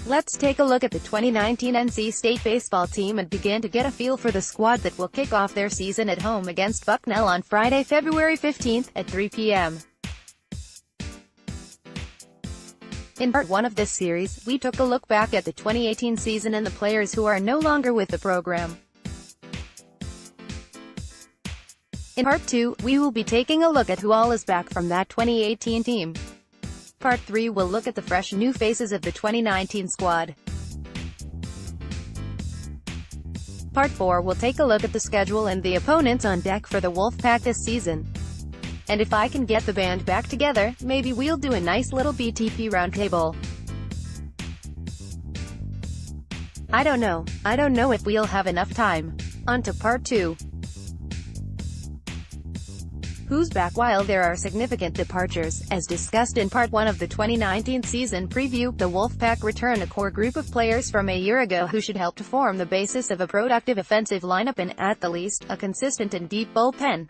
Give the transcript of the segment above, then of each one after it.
Let's take a look at the 2019 NC State baseball team and begin to get a feel for the squad that will kick off their season at home against Bucknell on Friday, February 15th, at 3 p.m. In part 1 of this series, we took a look back at the 2018 season and the players who are no longer with the program. In part 2, we will be taking a look at who all is back from that 2018 team. Part 3 will look at the fresh new faces of the 2019 squad. Part 4 will take a look at the schedule and the opponents on deck for the Wolfpack this season. And if I can get the band back together, maybe we'll do a nice little BTP roundtable. I don't know if we'll have enough time. On to part 2. Who's back? While there are significant departures, as discussed in part 1 of the 2019 season preview, the Wolfpack return a core group of players from a year ago who should help to form the basis of a productive offensive lineup and, at the least, a consistent and deep bullpen.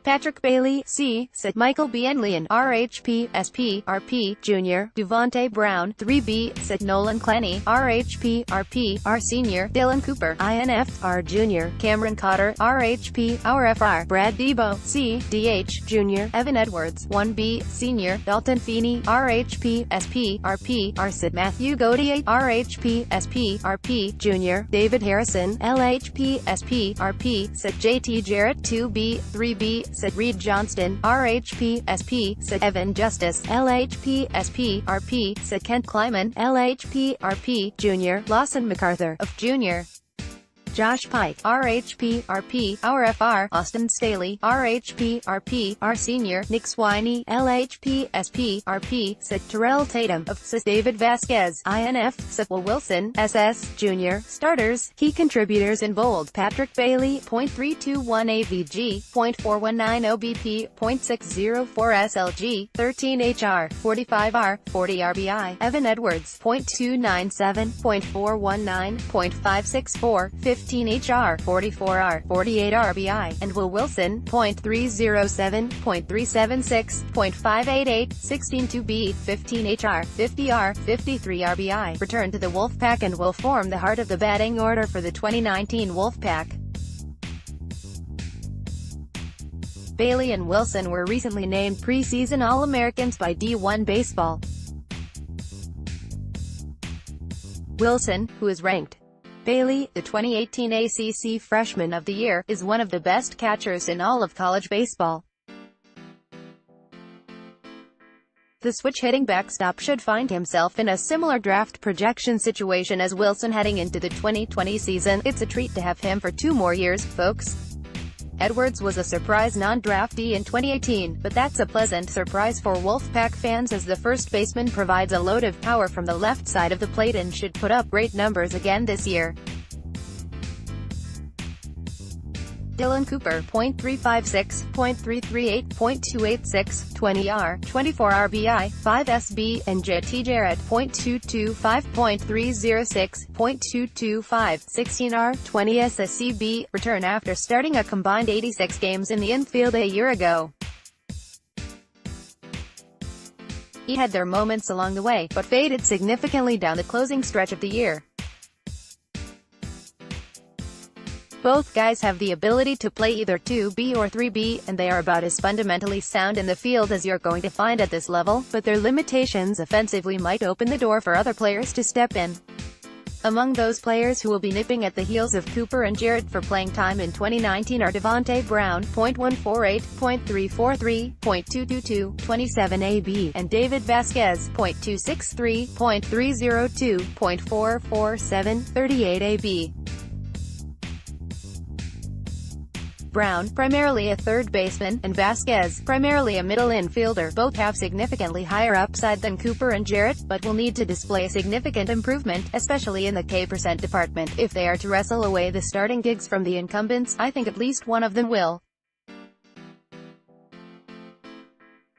Patrick Bailey, C. Sid, Michael B. Enleon, RHP, SP, RP, Jr., Devontae Brown, 3B, Sid, Nolan Clenny, RHP, RP, R Sr., Dylan Cooper, INF, R Jr., Cameron Cotter, RHP, RFR, Brad Debo, C, DH, Jr., Evan Edwards, 1B, Sr., Dalton Feeney, RHP, SP, RP, R Sid, Matthew Gaudier, RHP, SP, RP, Jr., David Harrison, LHP, SP, RP, Sid, JT Jarrett, 2B, 3B, Sid, Reed Johnston, RHP, SP, Sid, Evan Justice, LHP, SP, RP, Sid, Kent Kleiman, LHP, RP, Jr., Lawson MacArthur, of Jr., Josh Pike, RHP, RP, RFR, Austin Staley, RHP, RP, R Sr., Nick Swiney, LHP, SP, RP, Sid, Terrell Tatum, of Sis, David Vasquez, INF, Sid, Will Wilson, SS, Jr., Starters, Key Contributors in bold, Patrick Bailey, .321 AVG, .419 OBP, .604 SLG, 13 HR, 45 R, 40 RBI, Evan Edwards, .297, .419, .564, 15 HR, 44 R, 48 RBI, and Will Wilson, .307, .376, .588, 16 2B, 15 HR, 50 R, 53 RBI, return to the Wolfpack and will form the heart of the batting order for the 2019 Wolfpack. Bailey and Wilson were recently named preseason All-Americans by D1 Baseball. Wilson, who is ranked Bailey, the 2018 ACC Freshman of the Year, is one of the best catchers in all of college baseball. The switch-hitting backstop should find himself in a similar draft projection situation as Wilson heading into the 2020 season. It's a treat to have him for 2 more years, folks. Edwards was a surprise non-draftee in 2018, but that's a pleasant surprise for Wolfpack fans as the first baseman provides a load of power from the left side of the plate and should put up great numbers again this year. Dylan Cooper, .356, .338, .286, 20 R, 24 RBI, 5 SB, and JT Jarrett, .225, .306, .225, 16 R, 20 SSCB, return after starting a combined 86 games in the infield a year ago. He had their moments along the way, but faded significantly down the closing stretch of the year. Both guys have the ability to play either 2B or 3B, and they are about as fundamentally sound in the field as you're going to find at this level, but their limitations offensively might open the door for other players to step in. Among those players who will be nipping at the heels of Cooper and Jarrett for playing time in 2019 are Devontae Brown, .148, .343, .222, 27 AB, and David Vasquez, .263, .302, .447, 38 AB. Brown, primarily a third baseman, and Vasquez, primarily a middle infielder, both have significantly higher upside than Cooper and Jarrett, but will need to display a significant improvement, especially in the K% department, if they are to wrestle away the starting gigs from the incumbents. I think at least one of them will.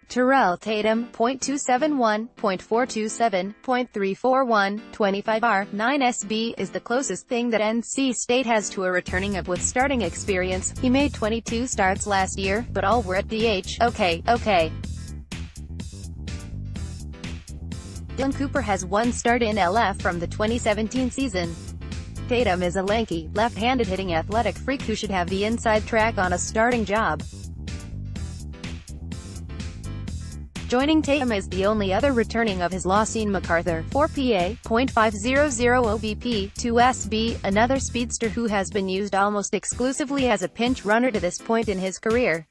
Terrell Tatum, .271, .427, .341, 25 R, 9 SB, is the closest thing that NC State has to a returning of with starting experience. He made 22 starts last year, but all were at DH. Okay. Dylan Cooper has one start in LF from the 2017 season. Tatum is a lanky, left-handed hitting athletic freak who should have the inside track on a starting job. Joining Tatum is the only other returning of his Lawson MacArthur, 4 PA, .500 OBP, 2 SB, another speedster who has been used almost exclusively as a pinch runner to this point in his career.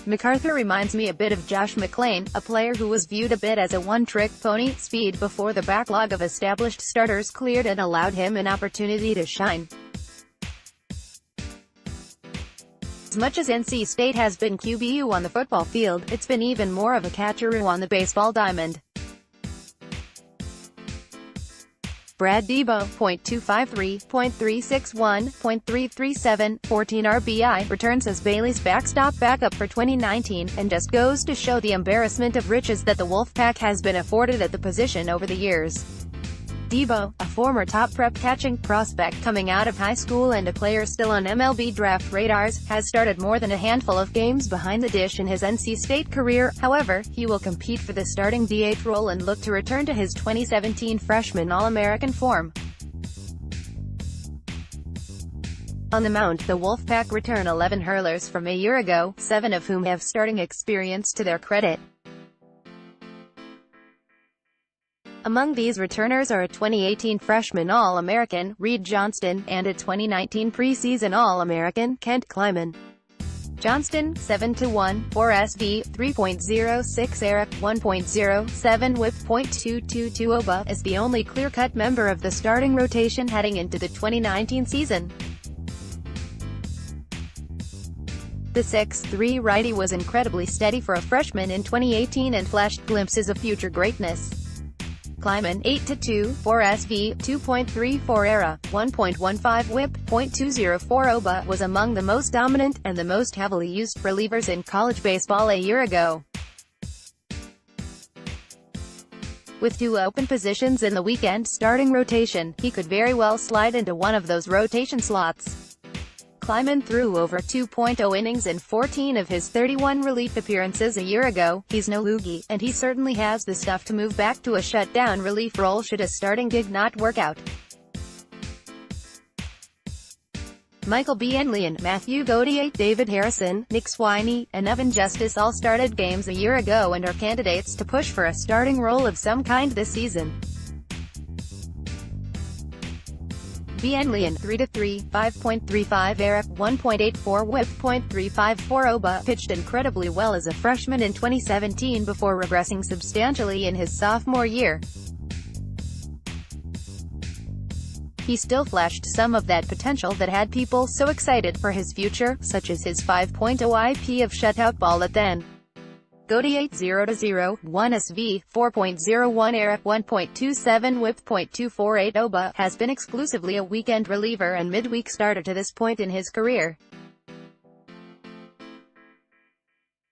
MacArthur reminds me a bit of Josh McClain, a player who was viewed a bit as a one-trick pony, speed before the backlog of established starters cleared and allowed him an opportunity to shine. As much as NC State has been QBU on the football field, it's been even more of a catcheroo on the baseball diamond. Brad Debo, .253, .361, .337, 14 RBI, returns as Bailey's backstop backup for 2019, and just goes to show the embarrassment of riches that the Wolfpack has been afforded at the position over the years. Debo, a former top prep catching prospect coming out of high school and a player still on MLB draft radars, has started more than a handful of games behind the dish in his NC State career. However, he will compete for the starting DH role and look to return to his 2017 freshman All-American form. On the mound, the Wolfpack return 11 hurlers from a year ago, 7 of whom have starting experience to their credit. Among these returners are a 2018 freshman All-American, Reed Johnston, and a 2019 preseason All-American, Kent Kleiman. Johnston, 7-1, 4 SV, 3.06 ERA, 1.07 WHIP, .222 OBA, is the only clear-cut member of the starting rotation heading into the 2019 season. The 6'3" righty was incredibly steady for a freshman in 2018 and flashed glimpses of future greatness. Kleiman, 8-2, 4 SV, 2.34 ERA, 1.15 WHIP, .204 OBA, was among the most dominant, and the most heavily used relievers in college baseball a year ago. With 2 open positions in the weekend starting rotation, he could very well slide into one of those rotation slots. Kleiman threw over 2.0 innings in 14 of his 31 relief appearances a year ago. He's no loogie, and he certainly has the stuff to move back to a shutdown relief role should a starting gig not work out. Michael Bienlian, Matthew Gaudier, David Harrison, Nick Swiney, and Evan Justice all started games a year ago and are candidates to push for a starting role of some kind this season. Bienlian, 3-3, 5.35 ERA, 1.84 WHIP, .354 OBA, pitched incredibly well as a freshman in 2017 before regressing substantially in his sophomore year. He still flashed some of that potential that had people so excited for his future, such as his 5.0 IP of shutout ball at then. Gaudier, 0-0, 1 SV, 4.01 ERA, 1.27 WHIP, .248 OBA, has been exclusively a weekend reliever and midweek starter to this point in his career.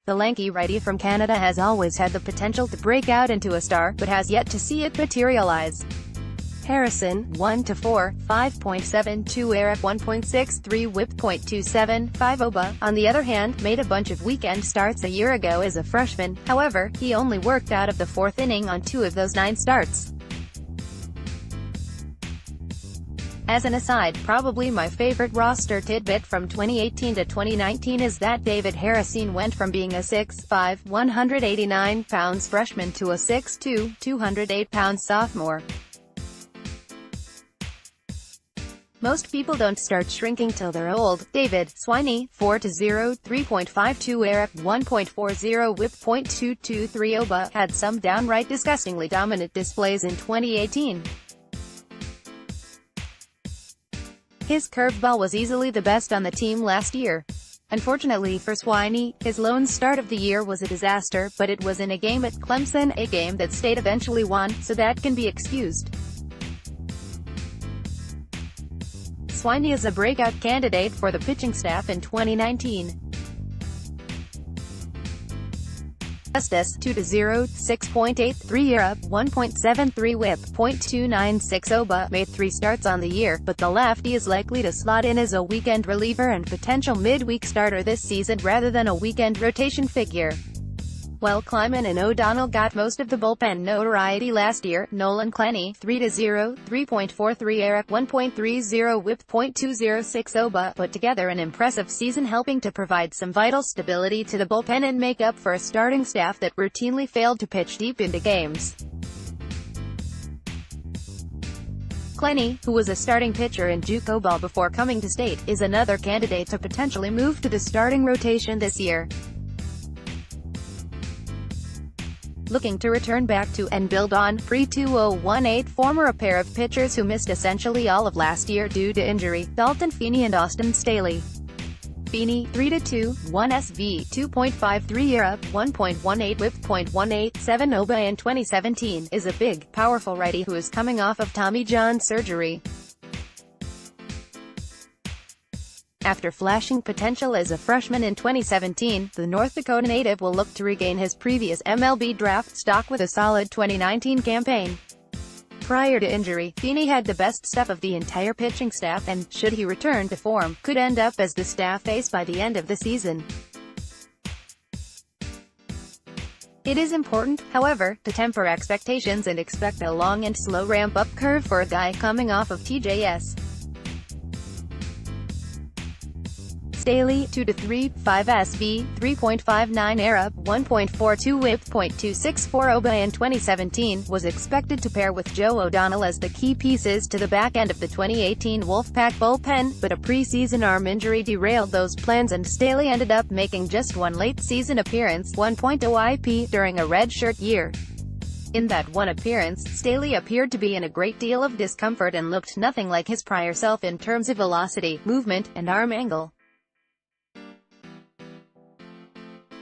The lanky righty from Canada has always had the potential to break out into a star, but has yet to see it materialize. Harrison, 1-4, 5.72 ERA, 1.63 WHIP, .275 OBA, on the other hand, made a bunch of weekend starts a year ago as a freshman. However, he only worked out of the 4th inning on 2 of those 9 starts. As an aside, probably my favorite roster tidbit from 2018 to 2019 is that David Harrison went from being a 6'5", 189 pounds freshman to a 6'2", 208 pounds sophomore. Most people don't start shrinking till they're old. David Swiney, 4-0, 3.52 ERA, 1.40 WHIP, .223 OBA, had some downright disgustingly dominant displays in 2018. His curveball was easily the best on the team last year. Unfortunately for Swiney, his lone start of the year was a disaster, but it was in a game at Clemson, a game that State eventually won, so that can be excused. Swiney is a breakout candidate for the pitching staff in 2019. Justice, 2-0, 6.83 ERA, 1.73 WHIP, .296 OBA, made 3 starts on the year, but the lefty is likely to slot in as a weekend reliever and potential midweek starter this season rather than a weekend rotation figure. While Kleiman and O'Donnell got most of the bullpen notoriety last year, Nolan Clenny, 3-0, 3.43 ERA, 1.30 WHIP, .2060 OBA, put together an impressive season, helping to provide some vital stability to the bullpen and make up for a starting staff that routinely failed to pitch deep into games. Clenny, who was a starting pitcher in JUCO ball before coming to state, is another candidate to potentially move to the starting rotation this year. Looking to return back to, and build on, pre-2018 former a pair of pitchers who missed essentially all of last year due to injury, Dalton Feeney and Austin Staley. Feeney, 3-2, 1 SV, 2.53 ERA, 1.18 WHIP, .187 OBA in 2017, is a big, powerful righty who is coming off of Tommy John surgery. After flashing potential as a freshman in 2017, the North Dakota native will look to regain his previous MLB draft stock with a solid 2019 campaign. Prior to injury, Feeney had the best stuff of the entire pitching staff and, should he return to form, could end up as the staff ace by the end of the season. It is important, however, to temper expectations and expect a long and slow ramp-up curve for a guy coming off of TJS. Staley, 2-3, 5 SV, 3.59 ERA, 1.42 WHIP, .264 OBA in 2017, was expected to pair with Joe O'Donnell as the key pieces to the back end of the 2018 Wolfpack bullpen, but a preseason arm injury derailed those plans and Staley ended up making just one late-season appearance, 1.0 IP, during a redshirt year. In that one appearance, Staley appeared to be in a great deal of discomfort and looked nothing like his prior self in terms of velocity, movement, and arm angle.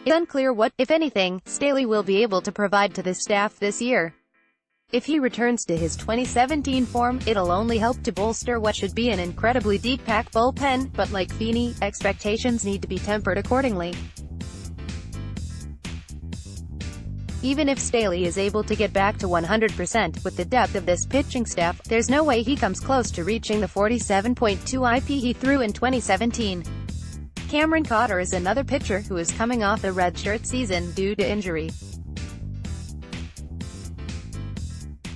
It's unclear what, if anything, Staley will be able to provide to the staff this year. If he returns to his 2017 form, it'll only help to bolster what should be an incredibly deep pack bullpen, but like Feeney, expectations need to be tempered accordingly. Even if Staley is able to get back to 100%, with the depth of this pitching staff, there's no way he comes close to reaching the 47.2 IP he threw in 2017. Cameron Cotter is another pitcher who is coming off a redshirt season due to injury.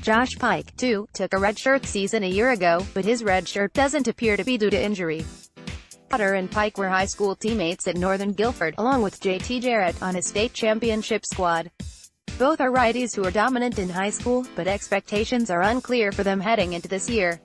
Josh Pike, too, took a redshirt season a year ago, but his redshirt doesn't appear to be due to injury. Cotter and Pike were high school teammates at Northern Guilford, along with JT Jarrett, on his state championship squad. Both are righties who are dominant in high school, but expectations are unclear for them heading into this year.